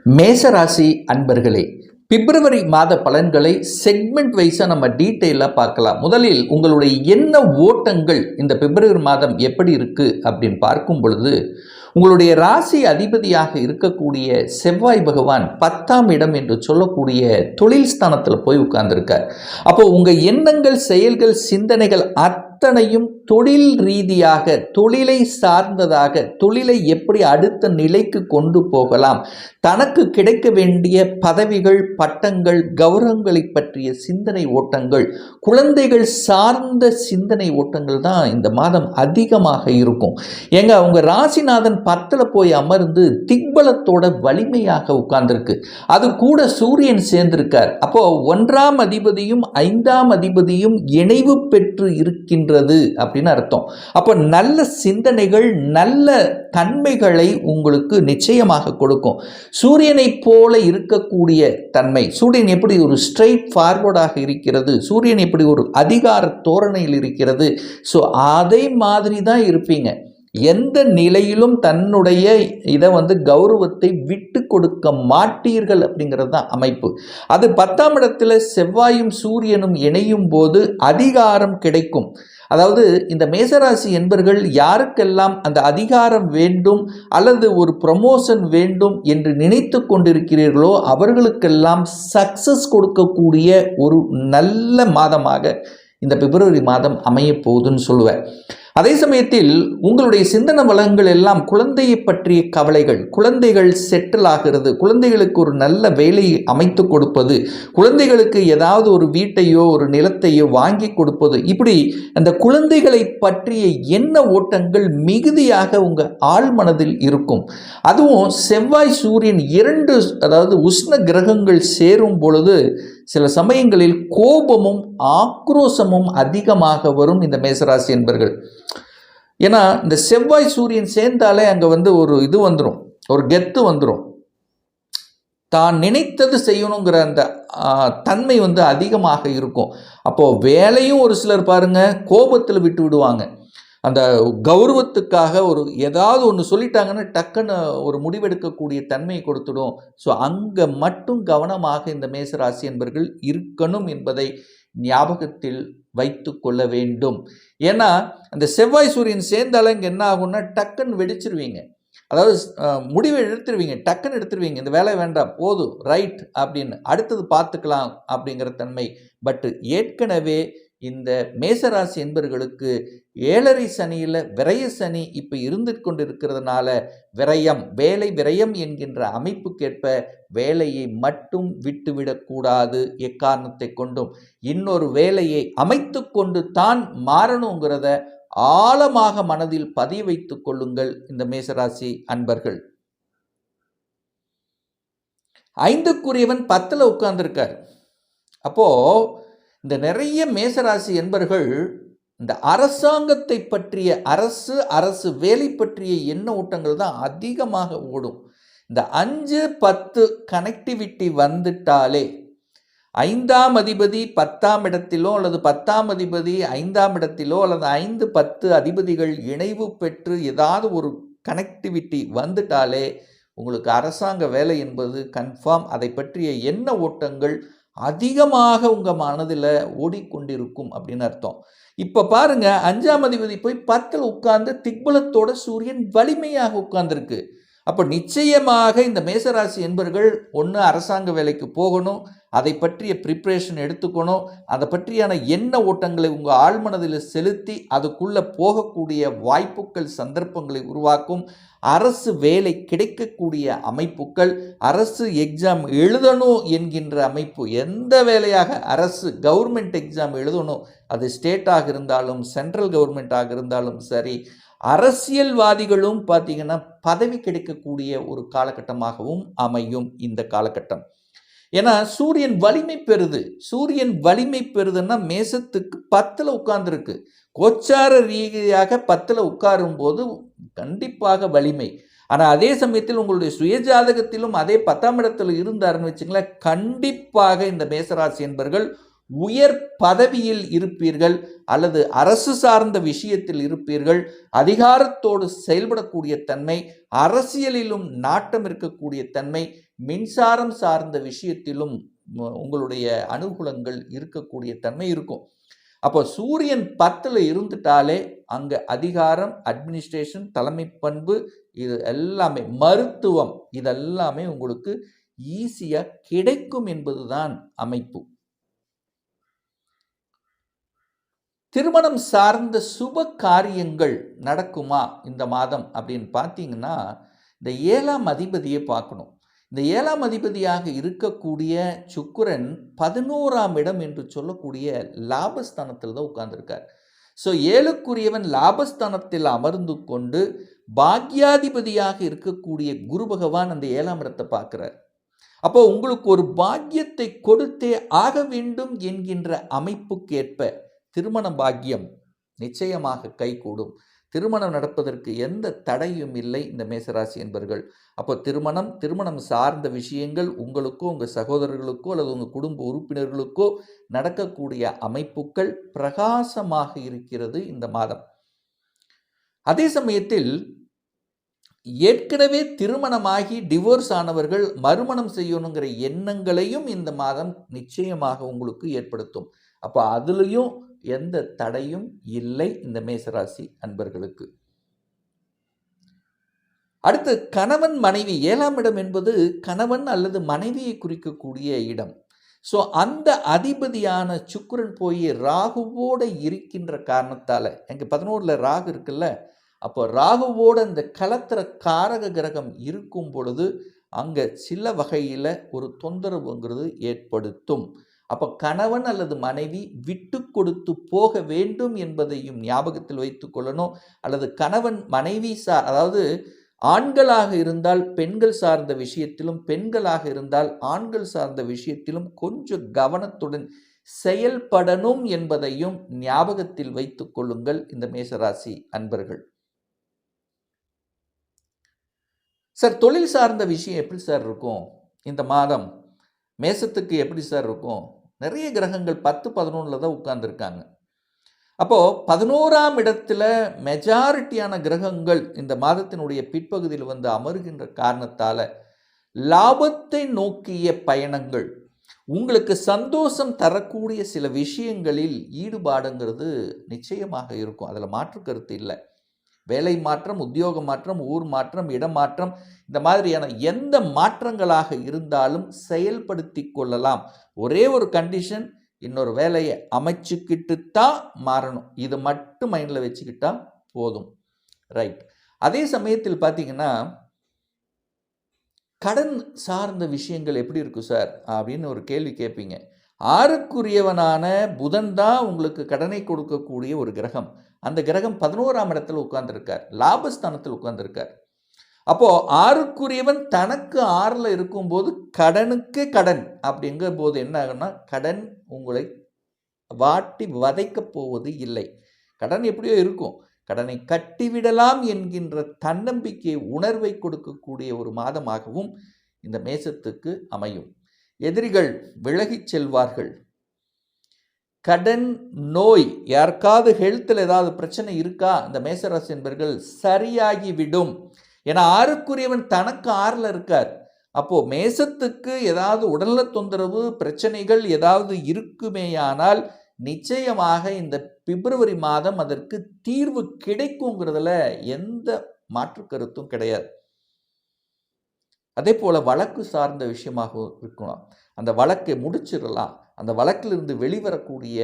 மேசராசி அன்பர்களே, பிப்ரவரி மாத பலன்களை செக்மெண்ட் வைஸாக நம்ம டீட்டெயிலாக பார்க்கலாம். முதலில் உங்களுடைய எண்ண ஓட்டங்கள் இந்த பிப்ரவரி மாதம் எப்படி இருக்குது அப்படின்னு பார்க்கும் பொழுது, உங்களுடைய ராசி அதிபதியாக இருக்கக்கூடிய செவ்வாய் பகவான் 10ஆம் இடம் என்று சொல்லக்கூடிய தொழில் ஸ்தானத்தில் போய் உட்கார்ந்துருக்கார். அப்போ உங்கள் எண்ணங்கள், செயல்கள், சிந்தனைகள் அத்தனையும் தொழில் ரீதியாக, தொழிலை சார்ந்ததாக, தொழிலை எப்படி அடுத்த நிலைக்கு கொண்டு போகலாம், தனக்கு கிடைக்க வேண்டிய பதவிகள், பட்டங்கள், கௌரவங்களை பற்றிய சிந்தனை ஓட்டங்கள், குழந்தைகள் சார்ந்த சிந்தனை ஓட்டங்கள் தான் இந்த மாதம் அதிகமாக இருக்கும். ஏங்க, அவங்க ராசிநாதன் 10ல் போய் அமர்ந்து திக்பலத்தோட வலிமையாக உட்கார்ந்துருக்கு. அது கூட சூரியன் சேர்ந்திருக்கார். அப்போ 1ஆம் அதிபதியும் 5ஆம் அதிபதியும் இணைவு பெற்று இருக்கின்றது அப்படின்னு அர்த்தம். அப்போ நல்ல சிந்தனைகள், நல்ல தன்மைகளை உங்களுக்கு நிச்சயமாக கொடுக்கும். சூரியனை போல இருக்கக்கூடிய தன்மை, சூரியன் எப்படி ஒரு ஸ்ட்ரெயிட் ஃபார்வர்டாக இருக்கிறது, சூரியன் எப்படி ஒரு அதிகார தோரணையில் இருக்கிறது, ஸோ அதே மாதிரி தான் இருப்பீங்க. எந்த நிலையிலும் தன்னுடைய இதை கௌரவத்தை விட்டு கொடுக்க மாட்டீர்கள் அப்படிங்கிறது தான் அமைப்பு. அது 10ஆம் இடத்துல செவ்வாயும் சூரியனும் இணையும் போது அதிகாரம் கிடைக்கும். அதாவது இந்த மேசராசி என்பர்கள் யாருக்கெல்லாம் அந்த அதிகாரம் வேண்டும் அல்லது ஒரு ப்ரமோஷன் வேண்டும் என்று நினைத்து கொண்டிருக்கிறீர்களோ அவர்களுக்கெல்லாம் சக்சஸ் கொடுக்கக்கூடிய ஒரு நல்ல மாதமாக இந்த பிப்ரவரி மாதம் அமைய போகுதுன்னு சொல்லுவேன். அதே சமயத்தில் உங்களுடைய சிந்தனை வளங்கள் எல்லாம் குழந்தையை பற்றிய கவலைகள், குழந்தைகள் செட்டில் ஆகிறது, குழந்தைகளுக்கு ஒரு நல்ல வேலையை அமைத்து கொடுப்பது, குழந்தைகளுக்கு ஏதாவது ஒரு வீட்டையோ ஒரு நிலத்தையோ வாங்கி கொடுப்பது, இப்படி அந்த குழந்தைகளை பற்றிய எண்ண ஓட்டங்கள் மிகுதியாக உங்கள் ஆழ் மனதில் இருக்கும். அதுவும் செவ்வாய் சூரியன் 2 அதாவது உஷ்ண கிரகங்கள் சேரும் பொழுது சில சமயங்களில் கோபமும் ஆக்ரோஷமும் அதிகமாக வரும் இந்த மேசராசி என்பர்கள். ஏன்னா இந்த செவ்வாய் சூரியன் சேர்ந்தாலே அங்கே ஒரு இது வந்துடும், ஒரு கெத்து வந்துடும். தான் நினைத்தது செய்யணுங்கிற அந்த தன்மை அதிகமாக இருக்கும். அப்போது வேலையும் ஒரு சிலர் பாருங்கள் கோபத்தில் விட்டு விடுவாங்க. அந்த கௌரவத்துக்காக ஒரு ஏதாவது ஒன்று சொல்லிட்டாங்கன்னா டக்குன்னு ஒரு முடிவெடுக்கக்கூடிய தன்மையை கொடுத்துடும். ஸோ அங்கே மட்டும் கவனமாக இந்த மேசராசி என்பர்கள் இருக்கணும் என்பதை ஞாபகத்தில் வைத்து கொள்ள வேண்டும். ஏன்னா அந்த செவ்வாய் சூரியன் சேர்ந்தாலும் இங்கே என்ன ஆகும்னா டக்குன்னு வெடிச்சிருவீங்க. அதாவது முடிவை எடுத்துருவீங்க, டக்குன்னு எடுத்துருவீங்க. இந்த வேலை வேண்டாம், போதும், ரைட் அப்படின்னு, அடுத்தது பார்த்துக்கலாம் அப்படிங்கிற தன்மை. பட் ஏற்கனவே இந்த மேசராசி என்பர்களுக்கு 7.5 சனியில் விரய சனி இப்போ இருந்து கொண்டிருக்கிறதுனால விரயம், வேலை விரயம் என்கின்ற அமைப்புக்கேற்ப வேலையை மட்டும் விட்டுவிடக்கூடாது. எக்காரணத்தை கொண்டும் இன்னொரு வேலையை அமைத்து கொண்டு தான் மாறணுங்கிறத ஆழமாக மனதில் பதிய வைத்துக் கொள்ளுங்கள் இந்த மேசராசி அன்பர்கள். 5க்குரியவன் 10ல் உட்கார்ந்துருக்கார். அப்போது இந்த நிறைய மேசராசி என்பர்கள் இந்த அரசாங்கத்தை பற்றிய, அரசு வேலை பற்றிய எண்ண ஓட்டங்கள் தான் அதிகமாக ஓடும். இந்த 5-10 கனெக்டிவிட்டி வந்துட்டாலே 5ஆம் அதிபதி 10ஆம் இடத்திலோ அல்லது 10ஆம் அதிபதி 5ஆம் இடத்திலோ அல்லது 5-10 அதிபதிகள் இணைவு பெற்று ஏதாவது ஒரு கனெக்டிவிட்டி வந்துட்டாலே உங்களுக்கு அரசாங்க வேலை என்பது கன்ஃபார்ம். அதை பற்றிய எண்ண ஓட்டங்கள் அதிகமாக உங்கள் மனதில் ஓடிக்கொண்டிருக்கும் அப்படின்னு அர்த்தம். இப்போ பாருங்க, 5ஆம் அதிபதி போய் 10ல் உட்கார்ந்து திக்பலத்தோட சூரியன் வலிமையாக உட்கார்ந்துருக்கு. அப்போ நிச்சயமாக இந்த மேசராசி என்பர்கள் ஒன்று அரசாங்க வேலைக்கு போகணும், அதை பற்றிய ப்ரிப்ரேஷன் எடுத்துக்கணும், அதை பற்றியான எண்ண ஓட்டங்களை உங்கள் ஆழ்மனதில் செலுத்தி அதுக்குள்ளே போகக்கூடிய வாய்ப்புகள், சந்தர்ப்பங்களை உருவாக்கும். அரசு வேலை கிடைக்கக்கூடிய அமைப்புகள், அரசு எக்ஸாம் எழுதணும் என்கின்ற அமைப்பு, எந்த வேலையாக அரசு கவர்மெண்ட் எக்ஸாம் எழுதணும், அது ஸ்டேட்டாக இருந்தாலும் சென்ட்ரல் கவர்மெண்ட்டாக இருந்தாலும் சரி, அரசியல்வாதிகளும் பார்த்தீங்கன்னா பதவி கிடைக்கக்கூடிய ஒரு காலகட்டமாகவும் அமையும் இந்த காலகட்டம். ஏன்னா சூரியன் வலிமை பெறுது. சூரியன் வலிமை பெறுதுன்னா மேசத்துக்கு 10ல் உட்கார்ந்துருக்கு. கோச்சார ரீதியாக 10ல் உட்காரும் போது கண்டிப்பாக வலிமை. ஆனால் அதே சமயத்தில் உங்களுடைய சுயஜாதகத்திலும் அதே 10ஆம் இடத்தில் இருந்தாருன்னு வச்சுங்களேன், கண்டிப்பாக இந்த மேசராசி என்பர்கள் உயர் பதவியில் இருப்பீர்கள் அல்லது அரசு சார்ந்த விஷயத்தில் இருப்பீர்கள். அதிகாரத்தோடு செயல்படக்கூடிய தன்மை, அரசியலிலும் நாட்டம் இருக்கக்கூடிய தன்மை, மின்சாரம் சார்ந்த விஷயத்திலும் உங்களுடைய அனுகூலங்கள் இருக்கக்கூடிய தன்மை இருக்கும். அப்போ சூரியன் 10ல் இருந்துட்டாலே அங்கே அதிகாரம், அட்மினிஸ்ட்ரேஷன், தலைமை பண்பு, இது எல்லாமே, மருத்துவம், இதெல்லாமே உங்களுக்கு ஈஸியாக கிடைக்கும் என்பதுதான் அமைப்பு. திருமணம் சார்ந்த சுப காரியங்கள் நடக்குமா இந்த மாதம் அப்படின்னு பார்த்தீங்கன்னா, இந்த 7ஆம் அதிபதியை பார்க்கணும். இந்த 7ஆம் அதிபதியாக இருக்கக்கூடிய சுக்கிரன் 11ஆம் இடம் என்று சொல்லக்கூடிய லாபஸ்தானத்தில் தான் உட்கார்ந்துருக்கார். ஸோ 7க்குரியவன் லாபஸ்தானத்தில் அமர்ந்து கொண்டு பாக்யாதிபதியாக இருக்கக்கூடிய குரு பகவான் அந்த 7ஆம் இடத்தை பார்க்கிறார். அப்போ உங்களுக்கு ஒரு பாக்கியத்தை கொடுத்தே ஆக வேண்டும் என்கின்ற அமைப்புக்கேற்ப திருமண பாக்கியம் நிச்சயமாக கைகூடும். திருமணம் நடப்பதற்கு எந்த தடையும் இல்லை இந்த மேசராசி என்பர்கள். அப்போ திருமணம் சார்ந்த விஷயங்கள் உங்களுக்கோ உங்கள் சகோதரர்களுக்கோ அல்லது உங்கள் குடும்ப உறுப்பினர்களுக்கோ நடக்கக்கூடிய அமைப்புகள் பிரகாசமாக இருக்கிறது இந்த மாதம். அதே சமயத்தில் ஏற்கனவே திருமணமாகி டிவோர்ஸ் ஆனவர்கள் மறுமணம் செய்யணுங்கிற எண்ணங்களையும் இந்த மாதம் நிச்சயமாக உங்களுக்கு ஏற்படுத்தும். அப்போ அதுலேயும் எந்த தடையும் இல்லை இந்த மேசராசி அன்பர்களுக்கு. அடுத்து கணவன் மனைவி, 7ஆம் இடம் என்பது கணவன் அல்லது மனைவியை குறிக்கக்கூடிய இடம். ஸோ அந்த அதிபதியான சுக்கிரன் போய் ராகுவோடு இருக்கின்ற காரணத்தால், எங்க 11ல் ராகு இருக்குல்ல, அப்போ ராகுவோட அந்த கலத்திர காரக கிரகம் இருக்கும் பொழுது அங்கே சில வகையில் ஒரு தொந்தரவுங்கிறது ஏற்படுத்தும். அப்போ கணவன் அல்லது மனைவி விட்டு கொடுத்து போக வேண்டும் என்பதையும் ஞாபகத்தில் வைத்து கொள்ளணும். அல்லது கணவன் மனைவி அதாவது ஆண்களாக இருந்தால் பெண்கள் சார்ந்த விஷயத்திலும், பெண்களாக இருந்தால் ஆண்கள் சார்ந்த விஷயத்திலும் கொஞ்சம் கவனத்துடன் செயல்படணும் என்பதையும் ஞாபகத்தில் வைத்துக் கொள்ளுங்கள் இந்த மேசராசி அன்பர்கள். சார், தொழில் சார்ந்த விஷயம் எப்படி சார் இருக்கும் இந்த மாதம்? மேசத்துக்கு எப்படி சார் இருக்கும்? நிறைய கிரகங்கள் 10, 11ல் தான் உட்கார்ந்துருக்காங்க. அப்போது 11ஆம் இடத்துல மெஜாரிட்டியான கிரகங்கள் இந்த மாதத்தினுடைய பிற்பகுதியில் வந்து அமருகின்ற காரணத்தால் லாபத்தை நோக்கிய பயணங்கள், உங்களுக்கு சந்தோஷம் தரக்கூடிய சில விஷயங்களில் ஈடுபாடுங்கிறது நிச்சயமாக இருக்கும். அதில் மாற்று கருத்து இல்லை. வேலை மாற்றம், உத்தியோக மாற்றம், ஊர் மாற்றம், இடமாற்றம், இந்த மாதிரியான எந்த மாற்றங்களாக இருந்தாலும் செயல்படுத்தி கொள்ளலாம். ஒரே ஒரு கண்டிஷன், இன்னொரு வேலையை அமைச்சுக்கிட்டு தான் மாறணும். இது மட்டும் மைண்டில் வச்சுக்கிட்டா போதும். ரைட். அதே சமயத்தில் பார்த்தீங்கன்னா, கடன் சார்ந்த விஷயங்கள் எப்படி இருக்கும் சார் அப்படின்னு ஒரு கேள்வி கேட்பீங்க. 6க்குரியவனான புதன் தான் உங்களுக்கு கடனை கொடுக்கக்கூடிய ஒரு கிரகம். அந்த கிரகம் 11ஆம் இடத்துல உட்கார்ந்துருக்கார், லாபஸ்தானத்தில் உட்கார்ந்துருக்கார். அப்போது 6க்குரியவன் தனக்கு 6ல் இருக்கும்போது கடனுக்கு கடன் அப்படிங்கிற போது என்ன ஆகும்னா, கடன் உங்களை வாட்டி வதைக்கப் போவது இல்லை. கடன் எப்படியோ இருக்கும், கடனை கட்டிவிடலாம் என்கின்ற தன்னம்பிக்கை உணர்வை கொடுக்கக்கூடிய ஒரு மாதமாகவும் இந்த மேசத்துக்கு அமையும். எதிரிகள் விலகிச் செல்வார்கள். கடன், நோய், யாருக்காவது ஹெல்த்தில் ஏதாவது பிரச்சனை இருக்கா, இந்த மேசராசி என்பர்கள் சரியாகிவிடும். ஏன்னா 6க்குரியவன் தனக்கு 6ல் இருக்கார். அப்போது மேசத்துக்கு ஏதாவது உடல்நல தொந்தரவு பிரச்சனைகள் ஏதாவது இருக்குமேயானால் நிச்சயமாக இந்த பிப்ரவரி மாதம் அதற்கு தீர்வு கிடைக்குங்கிறதுல எந்த மாற்று கருத்தும் கிடையாது. அதே போல் வழக்கு சார்ந்த விஷயமாக இருக்கலாம். அந்த வழக்கை முடிச்சிடலாம். அந்த வழக்கிலிருந்து வெளிவரக்கூடிய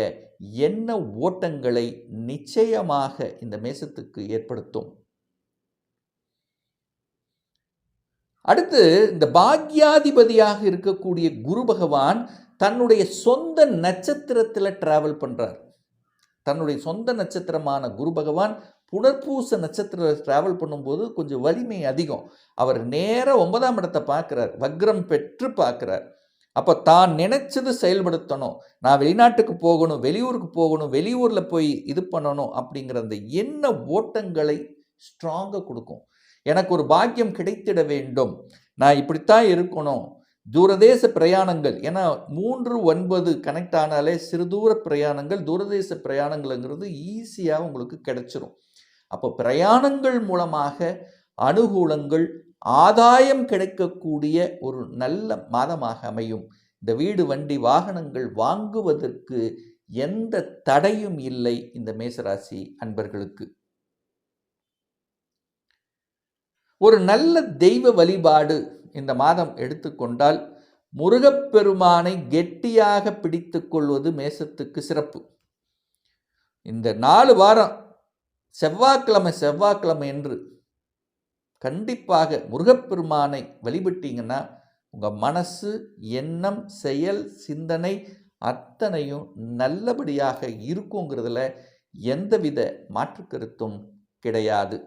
எண்ண ஓட்டங்களை நிச்சயமாக இந்த மேசத்துக்கு ஏற்படுத்தும். அடுத்து இந்த பாக்யாதிபதியாக இருக்கக்கூடிய குரு பகவான் தன்னுடைய சொந்த நட்சத்திரத்தில் டிராவல் பண்ணுறார். தன்னுடைய சொந்த நட்சத்திரமான குரு பகவான் புனர்பூச நட்சத்திரத்தில் டிராவல் பண்ணும்போது கொஞ்சம் வலிமை அதிகம். அவர் நேராக 9ஆம் இடத்தை பார்க்குறார், வக்ரம் பெற்று பார்க்குறார். அப்போ தான் நினைச்சது செயல்படுத்தணும், நான் வெளிநாட்டுக்கு போகணும், வெளியூருக்கு போகணும், வெளியூரில் போய் இது பண்ணணும் அப்படிங்கிற அந்த எண்ண ஓட்டங்களை ஸ்ட்ராங்காக கொடுக்கும். எனக்கு ஒரு பாக்கியம் கிடைத்திட வேண்டும், நான் இப்படித்தான் இருக்கணும், தூரதேச பிரயாணங்கள், ஏன்னா 3-9 கனெக்ட் ஆனாலே சிறுதூர பிரயாணங்கள், தூரதேச பிரயாணங்கள்ங்கிறது ஈஸியாக உங்களுக்கு கிடைச்சிரும். அப்போ பிரயாணங்கள் மூலமாக அனுகூலங்கள், ஆதாயம் கிடைக்கக்கூடிய ஒரு நல்ல மாதமாக அமையும். இந்த வீடு, வண்டி, வாகனங்கள் வாங்குவதற்கு எந்த தடையும் இல்லை இந்த மேசராசி அன்பர்களுக்கு. ஒரு நல்ல தெய்வ வழிபாடு இந்த மாதம் எடுத்துக்கொண்டால் முருகப்பெருமானை கெட்டியாக பிடித்து கொள்வது மேசத்துக்கு சிறப்பு. இந்த 4 வாரம் செவ்வாய்க்கிழமை என்று கண்டிப்பாக முருகப்பெருமானை வழிபட்டீங்கன்னா உங்கள் மனசு, எண்ணம், செயல், சிந்தனை அத்தனையும் நல்லபடியாக இருக்குங்கிறதுல எந்தவித மாற்று கருத்தும் கிடையாது.